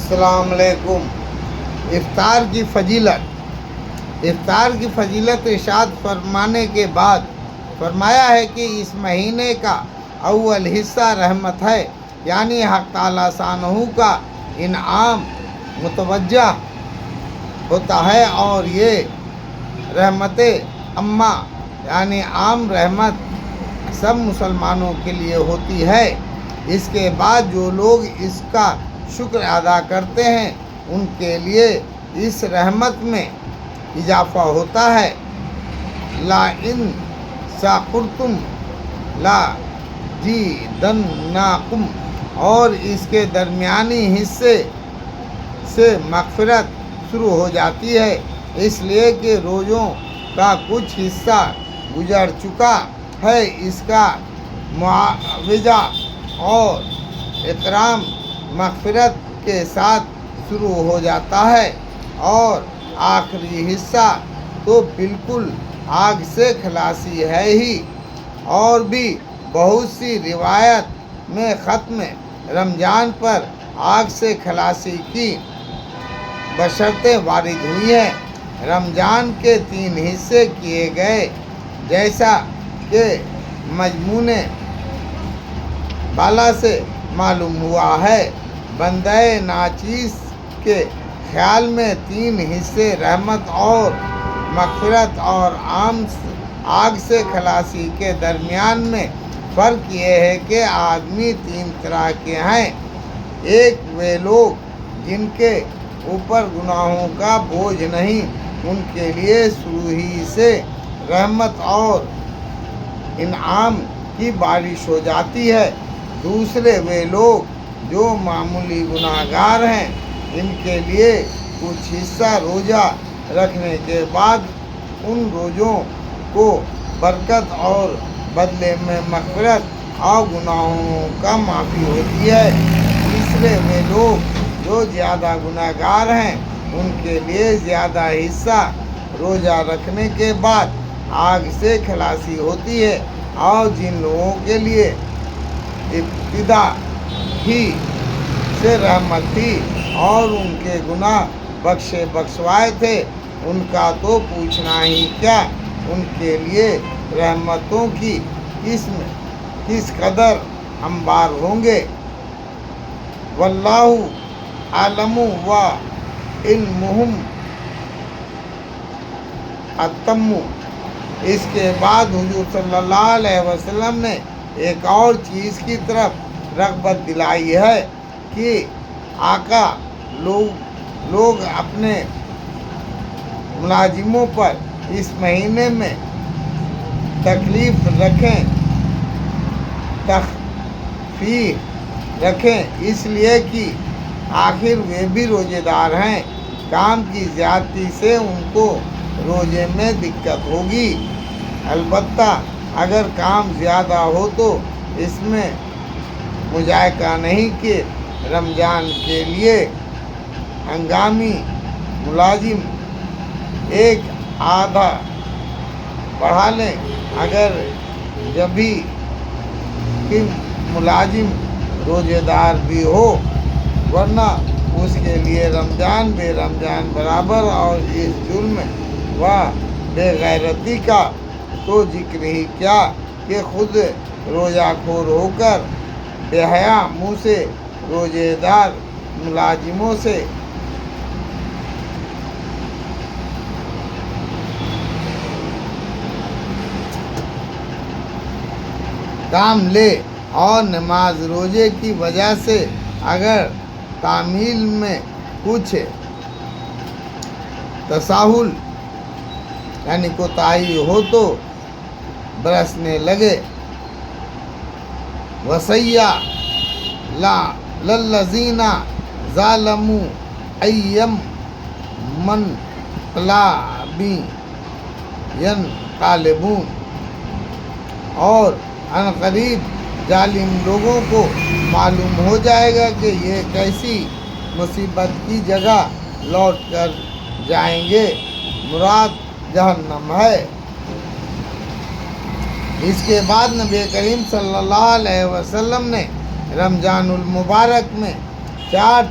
السلام علیکم۔ افطار کی فضیلت ارشاد فرمانے کے بعد فرمایا ہے کہ اس مہینے کا اول حصہ رحمت ہے، یعنی حق تعالیٰ ثانہ کا انعام متوجہ ہوتا ہے، اور یہ رحمت عامہ یعنی عام رحمت سب مسلمانوں کے لیے ہوتی ہے۔ اس کے بعد جو لوگ اس کا شکر ادا کرتے ہیں ان کے لیے اس رحمت میں اضافہ ہوتا ہے۔ لا ان شکرتم لا زیدنکم، اور اس کے درمیانی حصے سے مغفرت شروع ہو جاتی ہے، اس لیے کہ روزوں کا کچھ حصہ گزر چکا ہے۔ اس کا معاوضہ اور اکرام مغفرت کے ساتھ شروع ہو جاتا ہے، اور آخری حصہ تو بالکل آگ سے خلاصی ہے ہی۔ اور بھی بہت سی روایت میں ختم رمضان پر آگ سے خلاصی کی بشرطیں وارد ہوئی ہیں۔ رمضان کے 3 حصے کیے گئے، جیسا کہ مضمون بالا سے معلوم ہوا ہے۔ بندہ ناچیز کے خیال میں 3 حصے رحمت اور مغفرت اور آگ سے خلاصی کے درمیان میں فرق یہ ہے کہ آدمی 3 طرح کے ہیں۔ ایک وہ لوگ جن کے اوپر گناہوں کا بوجھ نہیں، ان کے لیے شروع ہی سے رحمت اور انعام کی بارش ہو جاتی ہے۔ دوسرے وہ لوگ جو معمولی گناہگار ہیں، ان کے لیے کچھ حصہ روزہ رکھنے کے بعد ان روزوں کو برکت اور بدلے میں مغفرت اور گناہوں کا معافی ہوتی ہے۔ تیسرے وہ لوگ جو زیادہ گناہگار ہیں، ان کے لیے زیادہ حصہ روزہ رکھنے کے بعد آگ سے خلاصی ہوتی ہے، اور جن لوگوں کے لیے ابتدا ہی سے رحمت تھی اور ان کے گناہ بخشوائے تھے، ان کا تو پوچھنا ہی کیا۔ ان کے لیے رحمتوں کی کس قدر انبار ہوں گے۔ واللہ اعلم و علمہ اتم۔ اس کے بعد حضور صلی اللہ علیہ وسلم نے ایک اور چیز کی طرف رغبت دلائی ہے کہ آقا لوگ اپنے ملازموں پر اس مہینے میں تخفیف رکھیں، اس لیے کہ آخر وہ بھی روزے دار ہیں۔ کام کی زیادتی سے ان کو روزے میں دقت ہوگی، البتہ اگر کام زیادہ ہو تو اس میں مذائقہ نہیں کہ رمضان کے لیے ہنگامی ملازم ایک آدھا بڑھا لیں، اگر جبھی کہ ملازم روزے دار بھی ہو، ورنہ اس کے لیے رمضان بے رمضان برابر۔ اور اس جرم و بے غیرتی کا تو ذکر ہی کیا کہ خود روزہ خور ہو کر بے حیا منہ سے روزے دار ملازموں سے کام لے، اور نماز روزے کی وجہ سے اگر تعمیل میں کچھ تساہل یعنی کوتاہی ہو تو برسنے لگے۔ وصیہ للذین ظلموا ایام منقلب ینقلبون، اور عنقریب ظالم لوگوں کو معلوم ہو جائے گا کہ یہ کیسی مصیبت کی جگہ لوٹ کر جائیں گے، مراد جہنم ہے۔ اس کے بعد نبی کریم صلی اللہ علیہ وسلم نے رمضان المبارک میں 4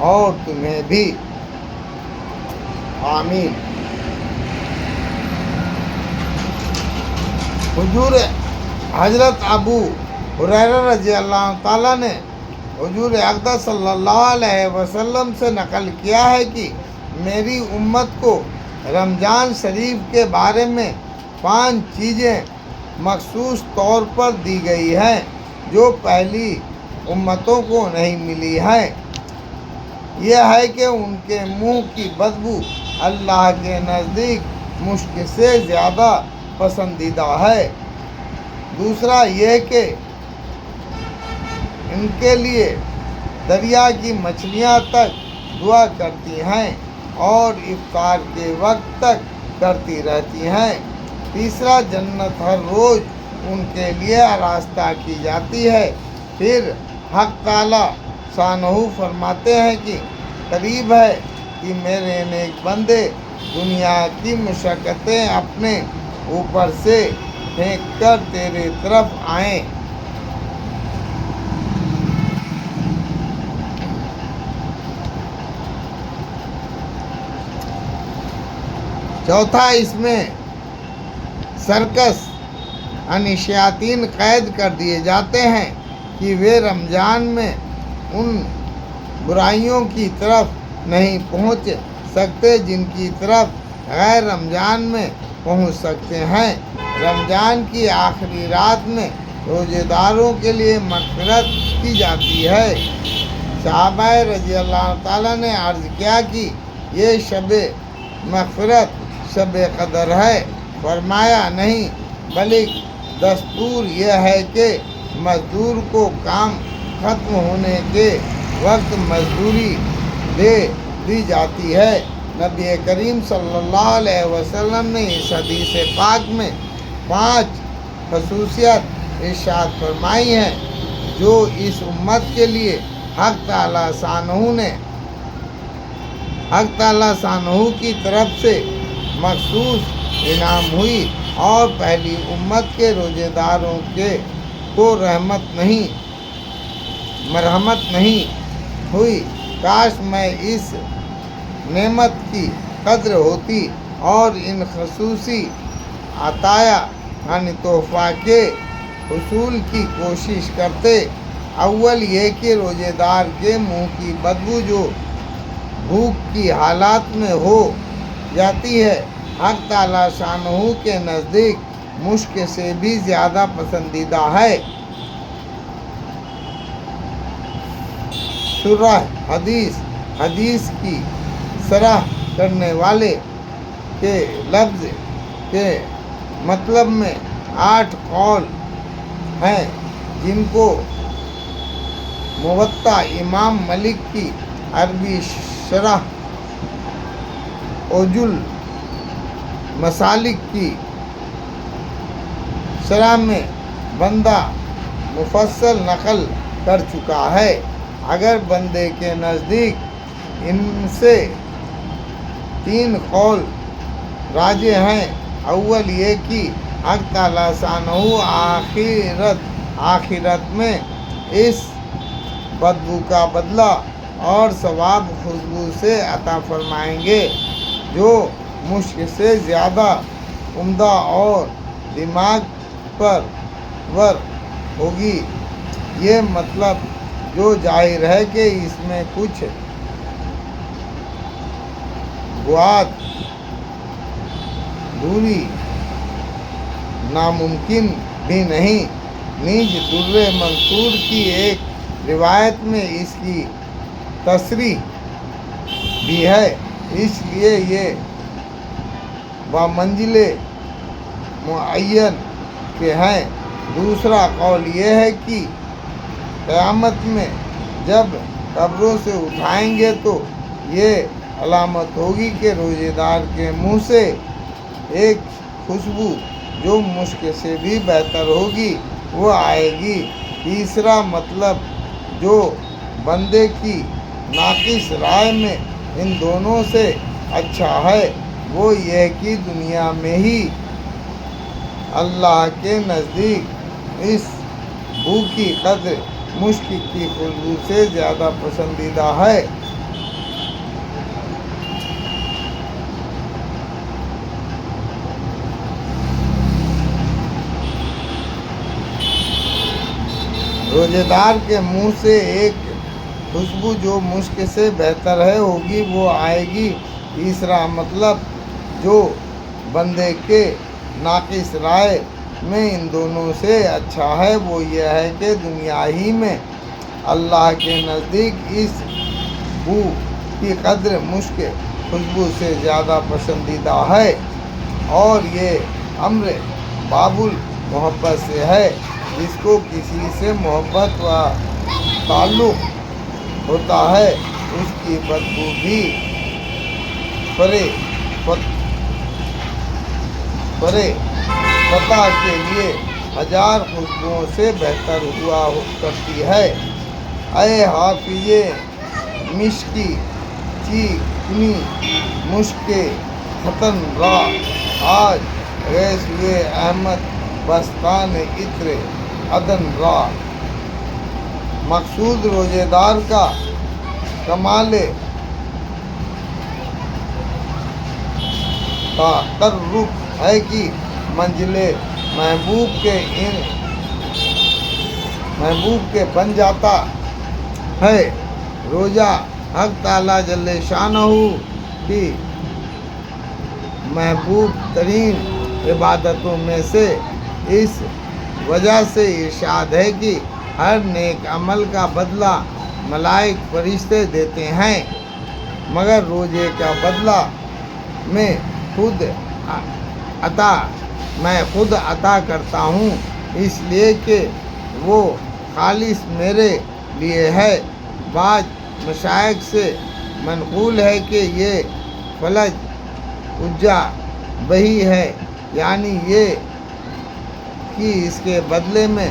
اور تمہیں بھی۔ آمین۔ حضور حضرت ابو ہریرہ رضی اللہ تعالیٰ نے حضور اقدس صلی اللہ علیہ وسلم سے نقل کیا ہے کہ میری امت کو رمضان شریف کے بارے میں 5 چیزیں مخصوص طور پر دی گئی ہیں جو پہلی امتوں کو نہیں ملی ہیں۔ یہ ہے کہ ان کے منہ کی بدبو اللہ کے نزدیک مشک سے زیادہ پسندیدہ ہے۔ دوسرا یہ کہ ان کے لیے دریا کی مچھلیاں تک دعا کرتی ہیں اور افطار کے وقت تک کرتی رہتی ہیں۔ تیسرا، جنت ہر روز ان کے لیے آراستہ کی جاتی ہے۔ پھر حق تعالیٰ شانہ فرماتے ہیں کہ قریب ہے کہ میرے نیک بندے دنیا کی مشقتیں اپنے اوپر سے پھینک کر تیرے طرف آئیں۔ چوتھا، اس میں سرکس یعنی شیاطین قید کر دیے جاتے ہیں کہ وہ رمضان میں ان برائیوں کی طرف نہیں پہنچ سکتے جن کی طرف غیر رمضان میں پہنچ سکتے ہیں۔ رمضان کی آخری رات میں روزے داروں کے لیے مغفرت کی جاتی ہے۔ صحابہ رضی اللہ تعالیٰ نے عرض کیا کہ یہ شب مغفرت شب قدر ہے؟ فرمایا نہیں، بلکہ دستور یہ ہے کہ مزدور کو کام ختم ہونے کے وقت مزدوری دے دی جاتی ہے۔ نبی کریم صلی اللہ علیہ وسلم نے اس حدیث پاک میں 5 خصوصیت ارشاد فرمائی ہیں جو اس امت کے لیے حق تعالیٰ شانہ کی طرف سے مخصوص انعام ہوئی، اور پہلی امت کے روزے داروں کو مرحمت نہیں ہوئی۔ کاش میں اس نعمت کی قدر ہوتی اور ان خصوصی عطایا یعنی تحفہ کے حصول کی کوشش کرتے۔ اول یہ کہ روزے دار کے منہ کی بدبو جو بھوک کی حالات میں ہو جاتی ہے، حق تعالیٰ شانہ کے نزدیک مشک سے بھی زیادہ پسندیدہ ہے۔ شرح حدیث کی شرح کرنے والے کے لفظ کے مطلب میں 8 قول ہیں جن کو موطا امام مالک کی عربی شرح اوج المسالک کی شرح میں بندہ مفصل نقل کر چکا ہے۔ اگر بندے کے نزدیک ان سے 3 قول راجح ہیں، اول یہ کہ حق تعالیٰ شانہ آخرت میں اس بدبو کا بدلہ اور ثواب خوشبو سے عطا فرمائیں گے جو مشک سے زیادہ عمدہ اور دماغ پر ور ہوگی۔ یہ مطلب جو ظاہر ہے کہ اس میں کچھ بہت دوری ناممکن بھی نہیں۔ نیز در منصور کی ایک روایت میں اس کی تصریح بھی ہے، اس لیے یہ بمنزل معین کے ہیں۔ دوسرا قول یہ ہے کہ قیامت میں جب قبروں سے اٹھائیں گے تو یہ علامت ہوگی کہ روزے دار کے منہ سے ایک خوشبو جو مشک سے بھی بہتر ہوگی وہ آئے گی۔ تیسرا مطلب جو بندے کی ناقص رائے میں ان دونوں سے اچھا ہے وہ یہ کہ دنیا میں ہی اللہ کے نزدیک اس بو کی قدر مشک کی خوشبو سے زیادہ پسندیدہ ہے۔ روزے دار کے منہ سے ایک خوشبو جو مشک سے بہتر ہے ہوگی وہ آئے گی۔ تیسرا مطلب جو بندے کے ناقص رائے میں ان دونوں سے اچھا ہے وہ یہ ہے کہ دنیا ہی میں اللہ کے نزدیک اس بو کی قدر مشک خوشبو سے زیادہ پسندیدہ ہے، اور یہ امر باب المحبت سے ہے۔ جس کو کسی سے محبت و تعلق ہوتا ہے اس کی بدبو بھی فتح کے لیے ہزار خوشبوؤں سے بہتر ہوا کرتی ہے۔ اے حافظ مشکی چکنی مشک ختن را، آج ریس ہوئے احمد بستان عطر عدن را۔ مقصود روزے دار کا کمال تقرب ہے کہ منزل محبوب کے بن جاتا ہے۔ روزہ حق تعالیٰ جل شانہ کی محبوب ترین عبادتوں میں سے اس وجہ سے ارشاد ہے کہ ہر نیک عمل کا بدلہ ملائک فرشتے دیتے ہیں، مگر روزے کا بدلہ میں خود عطا کرتا ہوں، اس لیے کہ وہ خالص میرے لیے ہے۔ بعض مشائخ سے منقول ہے کہ یہ فلج اجا بہی ہے، یعنی یہ کہ اس کے بدلے میں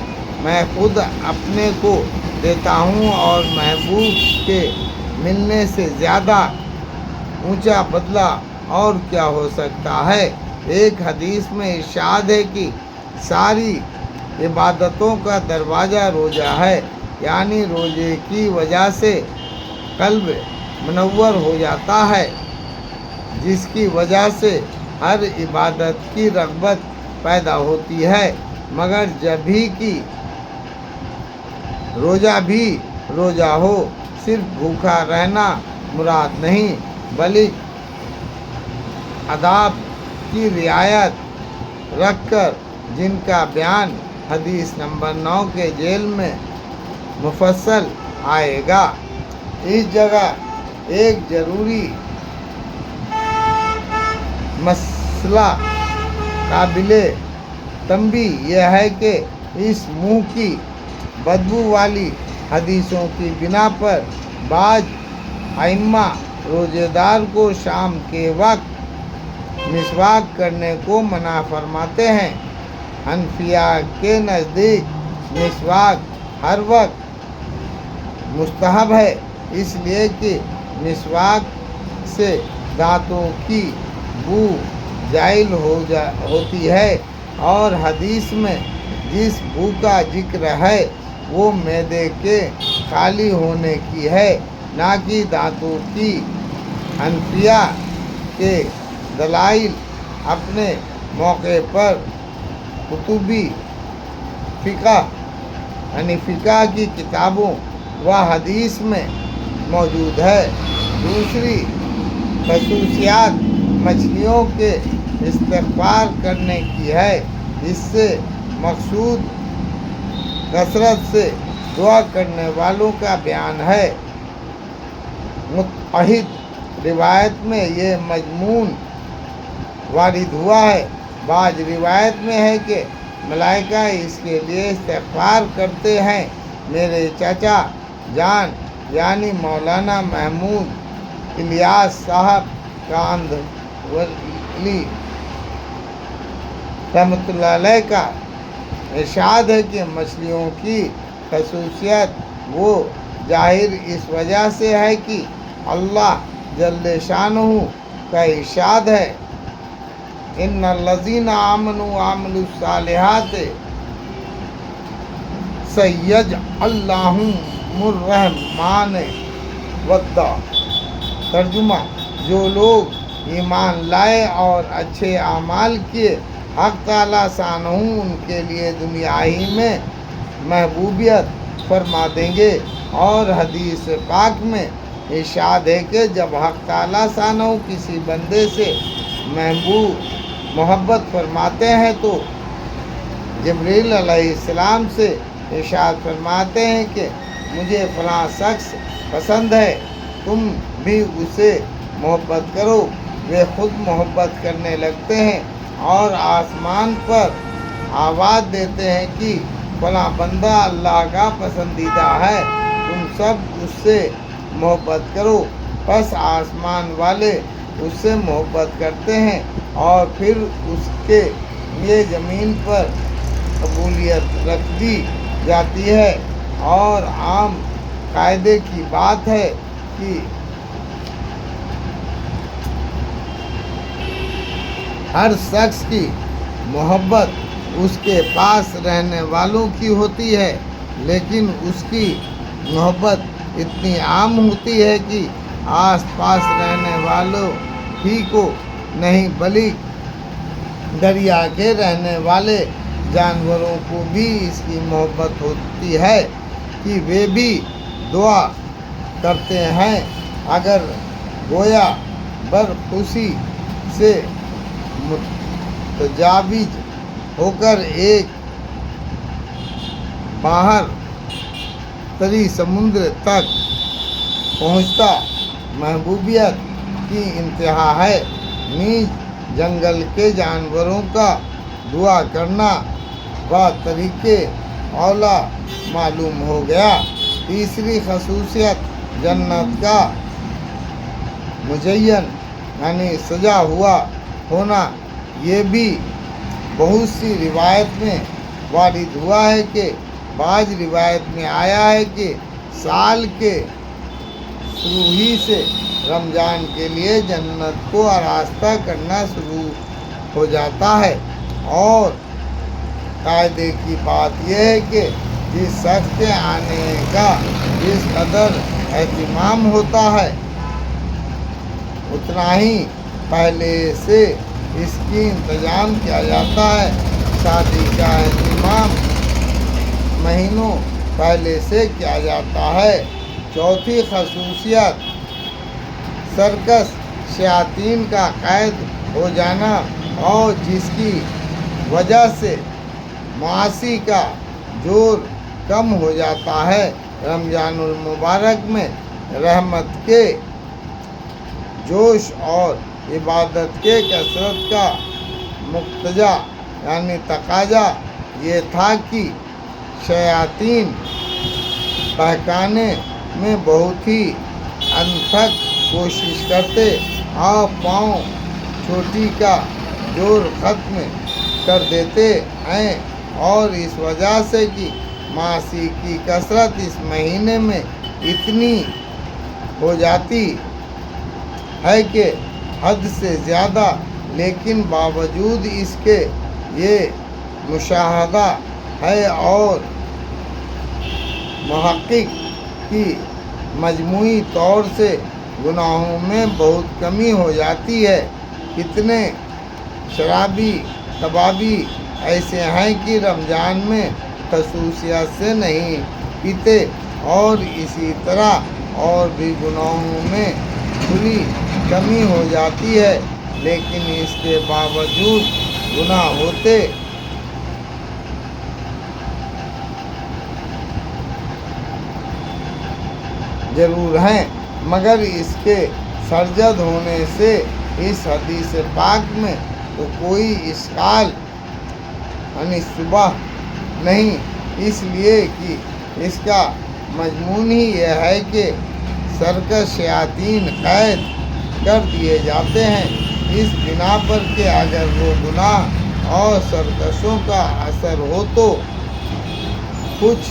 خود اپنے کو دیتا ہوں، اور محبوب کے ملنے سے زیادہ اونچا بدلہ اور کیا ہو سکتا ہے۔ ایک حدیث میں ارشاد ہے کہ ساری عبادتوں کا دروازہ روزہ ہے، یعنی روزے کی وجہ سے قلب منور ہو جاتا ہے، جس کی وجہ سے ہر عبادت کی رغبت پیدا ہوتی ہے۔ مگر جب بھی کہ روزہ بھی روزہ ہو، صرف بھوکا رہنا مراد نہیں، بلکہ آداب کی رعایت رکھ کر، جن کا بیان حدیث نمبر 9 کے ذیل میں مفصل آئے گا۔ اس جگہ ایک ضروری مسئلہ قابل تنبیہ یہ ہے کہ اس منہ کی بدبو والی حدیثوں کی بنا پر بعض ائمہ روزے دار کو شام کے وقت مسواک کرنے کو منع فرماتے ہیں۔ حنفیہ کے نزدیک مسواک ہر وقت مستحب ہے، اس لیے کہ مسواک سے دانتوں کی بو زائل ہوتی ہے، اور حدیث میں جس بو کا ذکر ہے وہ معدے کے خالی ہونے کی ہے، نہ کہ دانتوں کی۔ حنفیہ کے دلائل اپنے موقع پر کتبی فقہ یعنی فقہ کی کتابوں و حدیث میں موجود ہے۔ دوسری خصوصیات مچھلیوں کے استغفار کرنے کی ہے، جس سے مقصود کثرت سے دعا کرنے والوں کا بیان ہے۔ متعدد روایت میں یہ مضمون وارد ہوا ہے۔ بعض روایت میں ہے کہ ملائکہ اس کے لیے استغفار کرتے ہیں۔ میرے چچا جان یعنی مولانا محمود الیاس صاحب کاندھولی رحمۃ اللہ علیہ کا ارشاد ہے کہ مچھلیوں کی خصوصیت وہ ظاہر اس وجہ سے ہے کہ اللہ جل شانہ کا ارشاد ہے، ان الذین آمنوا وعملوا الصالحات سیجعل لهم الرحمن ودا۔ ترجمہ: جو لوگ ایمان لائے اور اچھے اعمال کیے، حق تعالیٰ شانہ ان کے لیے دنیا ہی میں محبوبیت فرما دیں گے۔ اور حدیث پاک میں ارشاد ہے کہ جب حق تعالیٰ ثانہ کسی بندے سے محبت فرماتے ہیں تو جبریل علیہ السلام سے ارشاد فرماتے ہیں کہ مجھے فلاں شخص پسند ہے، تم بھی اسے محبت کرو۔ وہ خود محبت کرنے لگتے ہیں اور آسمان پر آواز دیتے ہیں کہ فلاں بندہ اللہ کا پسندیدہ ہے، تم سب اس سے محبت کرو۔ پس آسمان والے اس سے محبت کرتے ہیں اور پھر اس کے لیے زمین پر قبولیت رکھ دی جاتی ہے۔ اور عام قاعدے کی بات ہے کہ ہر شخص کی محبت اس کے پاس رہنے والوں کی ہوتی ہے، لیکن اس کی محبت اتنی عام ہوتی ہے کہ آس پاس رہنے والوں ہی کو نہیں بلکہ دریا کے رہنے والے جانوروں کو بھی اس کی محبت ہوتی ہے کہ وہ بھی دعا کرتے ہیں۔ اگر گویا برخوشی سے متجاوز ہو کر ایک باہر تری سمندر تک پہنچتا محبوبیت کی انتہا ہے، نیز جنگل کے جانوروں کا دعا کرنا بطریقِ اولیٰ معلوم ہو گیا۔ تیسری خصوصیت جنت کا مزین یعنی سجا ہوا ہونا۔ یہ بھی بہت سی روایت میں وارد ہوا ہے کہ بعض روایت میں آیا ہے کہ سال کے شروع ہی سے رمضان کے لیے جنت کو آراستہ کرنا شروع ہو جاتا ہے۔ اور قاعدے کی بات یہ ہے کہ جس شخص کے آنے کا جس قدر اہتمام ہوتا ہے اتنا ہی پہلے سے اس کی انتظام کیا جاتا ہے۔ شادی کا اہتمام مہینوں پہلے سے کیا جاتا ہے۔ چوتھی خصوصیت سرکش شیاطین کا قید ہو جانا، اور جس کی وجہ سے معاصی کا زور کم ہو جاتا ہے۔ رمضان المبارک میں رحمت کے جوش اور عبادت کے کثرت کا مقتضا یعنی تقاضا یہ تھا کہ شیاطین بہکانے میں بہت ہی انتھک کوشش کرتے اور پاؤں چوٹی کا زور ختم کر دیتے ہیں، اور اس وجہ سے کہ معاصی کی کثرت اس مہینے میں اتنی ہو جاتی ہے کہ حد سے زیادہ، لیکن باوجود اس کے یہ مشاہدہ ہے اور محقق کی مجموعی طور سے گناہوں میں بہت کمی ہو جاتی ہے۔ کتنے شرابی کبابی ایسے ہیں کہ رمضان میں خصوصیت سے نہیں پیتے، اور اسی طرح اور بھی گناہوں میں تھوڑی کمی ہو جاتی ہے، لیکن اس کے باوجود گناہ ہوتے ضرور ہیں، مگر اس کے سرزد ہونے سے اس حدیث پاک میں تو کوئی اشکال یعنی شبہ نہیں، اس لیے کہ اس کا مضمون ہی یہ ہے کہ سرکش شیاطین قید کر دیے جاتے ہیں، اس بنا پر کہ اگر وہ گناہ اور سرکشوں کا اثر ہو تو کچھ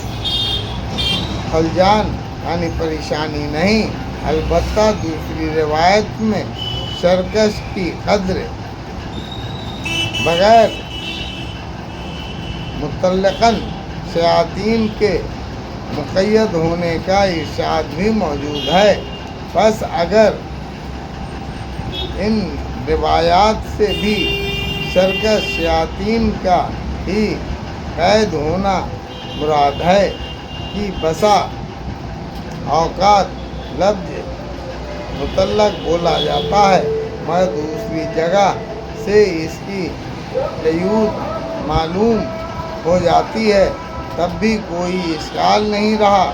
خلجان یعنی پریشانی نہیں۔ البتہ دوسری روایت میں سرکش کی قدر بغیر مطلقاً شیاطین کے مقید ہونے کا ارشاد بھی موجود ہے۔ بس اگر ان روایات سے بھی سرکش شیاطین کا ہی قید ہونا مراد ہے کی بسا اوقات لفظ مطلق بولا جاتا ہے، مگر دوسری جگہ سے اس کی قیود معلوم ہو جاتی ہے، تب بھی کوئی اشکال نہیں رہا۔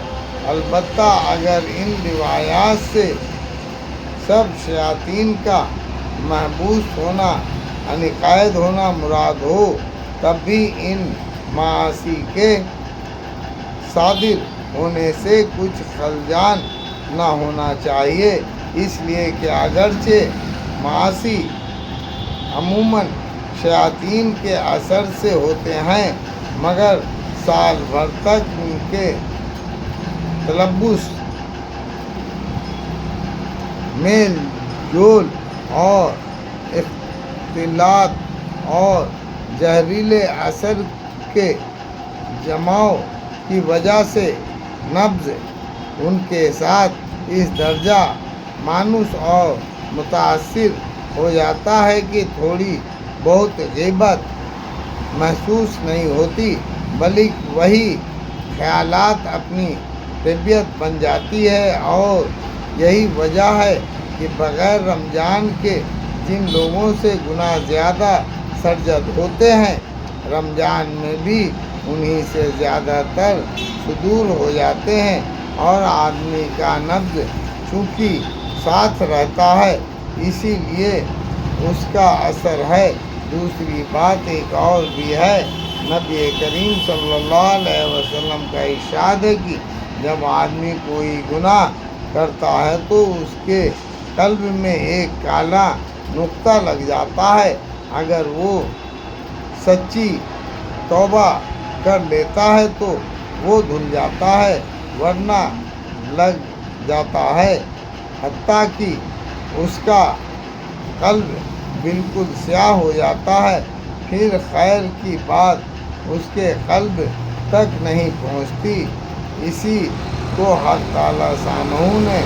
البتہ اگر ان روایات سے سب شیاطین کا محبوس ہونا یعنی قید ہونا مراد ہو، تب بھی ان معاصی کے صادر ہونے سے کچھ خلجان نہ ہونا چاہیے، اس لیے کہ اگرچہ معاصی عموماً شیاطین کے اثر سے ہوتے ہیں، مگر سال بھر تک ان کے تلبس، میل جول اور اختلاط اور زہریلے اثر کے جماؤ کی وجہ سے نفس ان کے ساتھ اس درجہ مانوس اور متاثر ہو جاتا ہے کہ تھوڑی بہت غیبت محسوس نہیں ہوتی، بلکہ وہی خیالات اپنی طبیعت بن جاتی ہے۔ اور یہی وجہ ہے کہ بغیر رمضان کے جن لوگوں سے گناہ زیادہ سرزد ہوتے ہیں، رمضان میں بھی انہی سے زیادہ تر صدور ہو جاتے ہیں، اور آدمی کا نفس چونکہ ساتھ رہتا ہے، اسی لیے اس کا اثر ہے۔ دوسری بات ایک اور بھی ہے، نبی کریم صلی اللہ علیہ وسلم کا ارشاد ہے کہ جب آدمی کوئی گناہ کرتا ہے تو اس کے قلب میں ایک کالا نقطہ لگ جاتا ہے، اگر وہ سچی توبہ کر لیتا ہے تو وہ دھل جاتا ہے، ورنہ لگ جاتا ہے، حتیٰ کہ اس کا قلب بالکل سیاہ ہو جاتا ہے، پھر خیر کی بات اس کے قلب تک نہیں پہنچتی۔ اسی کو حق تعالیٰ سبحانہ نے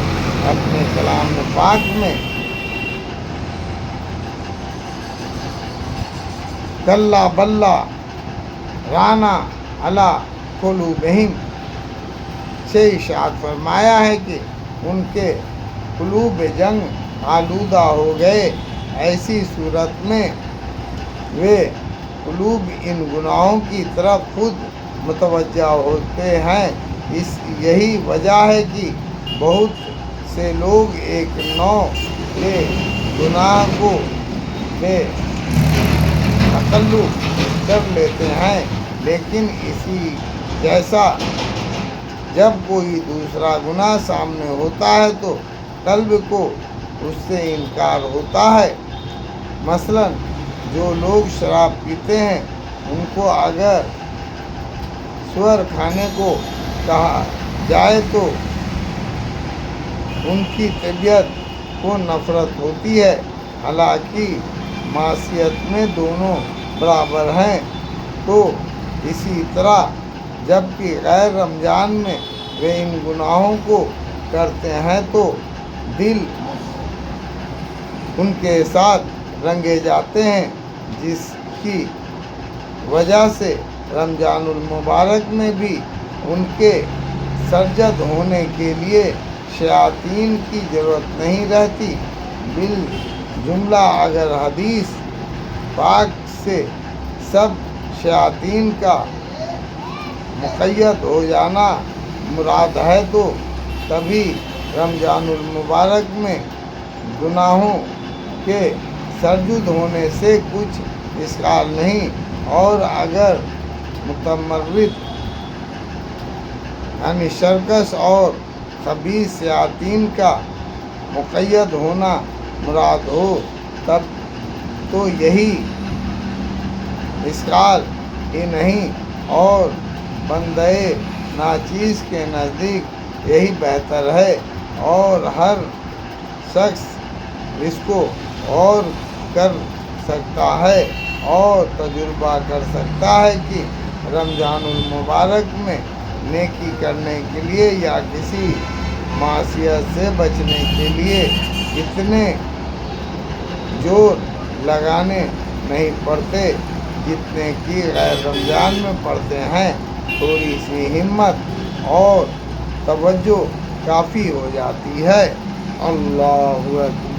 اپنے کلام پاک میں کلا بلا رانا علی قلوبہم سے ارشاد فرمایا ہے کہ ان کے قلوب جنگ آلودہ ہو گئے، ایسی صورت میں وہ قلوب ان گناہوں کی طرف خود متوجہ ہوتے ہیں۔ یہی وجہ ہے کہ بہت سے لوگ ایک نوع کے گناہ کو بے تکلف کر لیتے ہیں، لیکن اسی جیسا جب کوئی دوسرا گناہ سامنے ہوتا ہے تو قلب کو اس سے انکار ہوتا ہے۔ مثلاً جو لوگ شراب پیتے ہیں، ان کو اگر سور کھانے کو کہا جائے تو ان کی طبیعت کو نفرت ہوتی ہے، حالانکہ معصیت میں دونوں برابر ہیں۔ تو اسی طرح جب کہ غیر رمضان میں وہ ان گناہوں کو کرتے ہیں تو دل ان کے ساتھ رنگے جاتے ہیں، جس کی وجہ سے رمضان المبارک میں بھی ان کے سرزد ہونے کے لیے شیاطین کی ضرورت نہیں رہتی۔ بالجملہ اگر حدیث پاک سے سب شیاطین کا مقید ہو جانا مراد ہے تو تبھی رمضان المبارک میں گناہوں کے سرزد ہونے سے کچھ اشکال نہیں، اور اگر متمرد یعنی سرکش اور خبیث شیاطین کا مقید ہونا مراد ہو تب تو یہی اشکال ہی نہیں، اور بندہ ناچیز کے نزدیک یہی بہتر ہے، اور ہر شخص اس کو غور کر سکتا ہے اور تجربہ کر سکتا ہے کہ رمضان المبارک میں نیکی کرنے کے لیے یا کسی معصیت سے بچنے کے لیے اتنے زور لگانے نہیں پڑتے جتنے کہ غیر رمضان میں پڑتے ہیں۔ تھوڑی سی ہمت اور توجہ کافی ہو جاتی ہے۔ اللہ اکبر۔